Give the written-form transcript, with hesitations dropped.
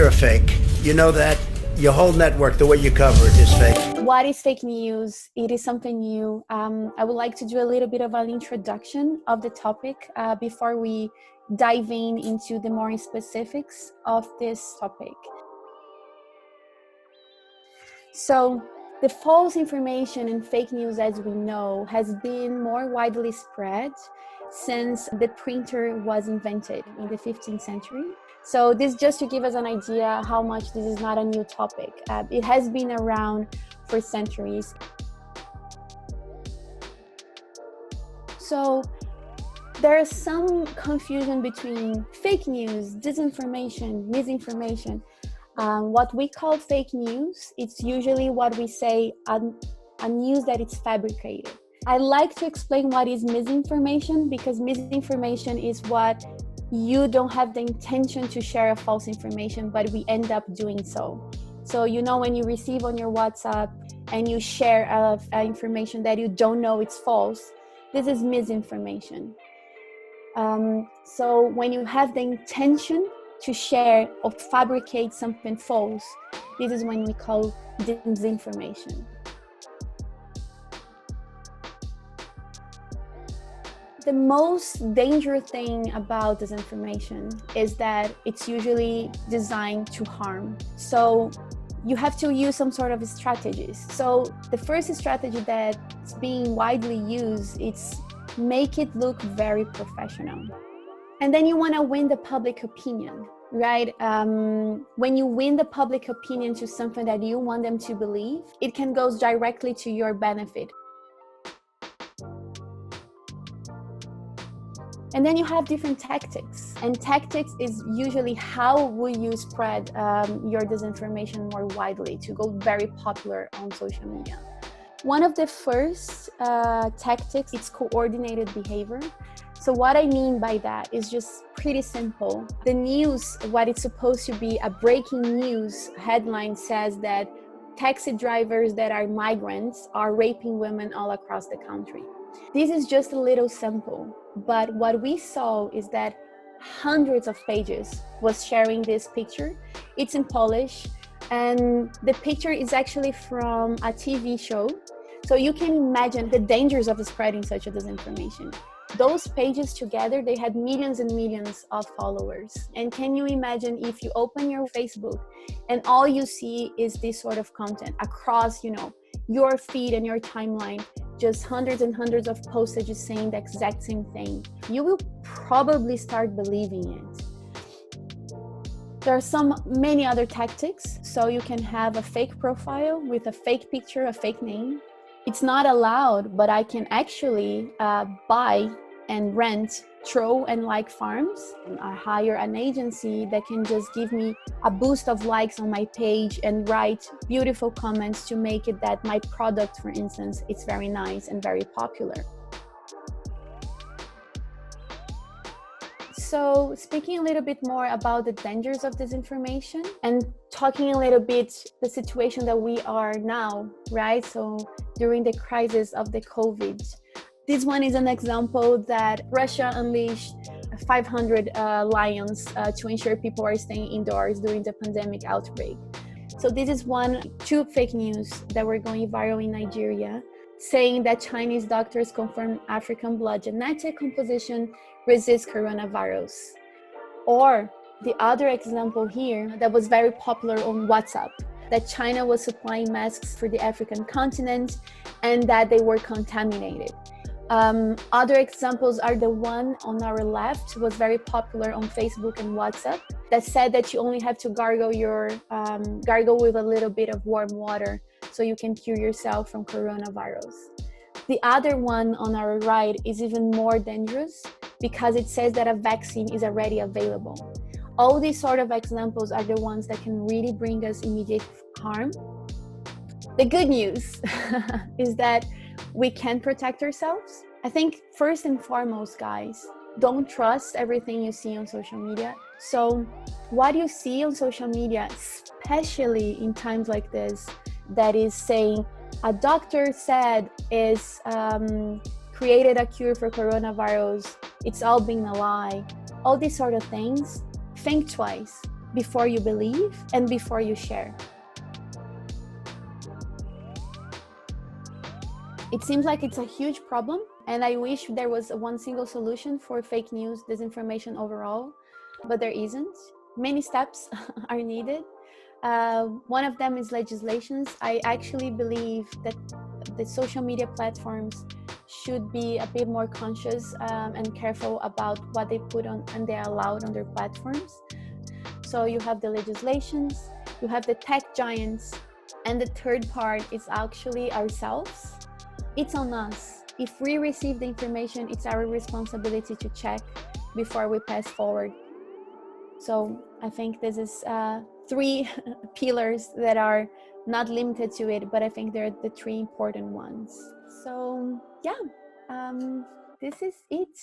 you're a fake. You know that your whole network, the way you cover it, is fake. What is fake news? It is something new. I would like to do a little bit of an introduction of the topic before we dive into the more specifics of this topic. So the false information and fake news, as we know, has been more widely spread since the printer was invented in the 15th century. So this just to give us an idea how much this is not a new topic. It has been around for centuries. So there is some confusion between fake news, disinformation, misinformation. What we call fake news, it's usually what we say a news that it's fabricated. I like to explain what is misinformation, because misinformation is what you don't have the intention to share a false information, but we end up doing so. So you know, when you receive on your WhatsApp and you share information that you don't know it's false, this is misinformation. So when you have the intention to share or fabricate something false, this is when we call disinformation. The most dangerous thing about disinformation is that it's usually designed to harm. So you have to use some sort of strategies. So the first strategy that's being widely used is make it look very professional. And then you want to win the public opinion, right? When you win the public opinion to something that you want them to believe, it can go directly to your benefit. And then you have different tactics. And tactics is usually how will you spread your disinformation more widely to go very popular on social media. One of the first tactics is coordinated behavior. So what I mean by that is just pretty simple. The news, what it's supposed to be a breaking news headline, says that taxi drivers that are migrants are raping women all across the country. This is just a little simple, but what we saw is that hundreds of pages was sharing this picture. It's in Polish, and the picture is actually from a TV show. So you can imagine the dangers of spreading such a disinformation. Those pages together, they had millions and millions of followers. And can you imagine if you open your Facebook and all you see is this sort of content across, your feed and your timeline, just hundreds and hundreds of postages saying the exact same thing, you will probably start believing it. There are many other tactics. So you can have a fake profile with a fake picture, a fake name. It's not allowed, but I can actually buy and rent throw and like farms. I hire an agency that can just give me a boost of likes on my page and write beautiful comments to make it that my product, for instance, it's very nice and very popular. So speaking a little bit more about the dangers of disinformation and talking a little bit the situation that we are now, right? So during the crisis of the COVID, this one is an example that Russia unleashed 500 lions to ensure people are staying indoors during the pandemic outbreak. So this is two fake news that were going viral in Nigeria, saying that Chinese doctors confirm African blood genetic composition resists coronavirus. Or the other example here that was very popular on WhatsApp, that China was supplying masks for the African continent and that they were contaminated. Other examples are the one on our left, was very popular on Facebook and WhatsApp, that said that you only have to gargle with a little bit of warm water so you can cure yourself from coronavirus. The other one on our right is even more dangerous because it says that a vaccine is already available. All these sort of examples are the ones that can really bring us immediate harm. The good news is that we can protect ourselves. I think first and foremost, guys, don't trust everything you see on social media. So what you see on social media, especially in times like this, that is saying a doctor said is created a cure for coronavirus, it's all been a lie, all these sort of things, think twice. before you believe and before you share. It seems like it's a huge problem, and I wish there was one single solution for fake news, disinformation overall, but there isn't. Many steps are needed. One of them is legislations. I actually believe that the social media platforms should be a bit more conscious and careful about what they put on and they allow on their platforms. So you have the legislations, you have the tech giants, and the third part is actually ourselves. It's on us. If we receive the information, it's our responsibility to check before we pass forward. So I think this is three pillars that are not limited to it, but I think they're the three important ones. So yeah, this is it.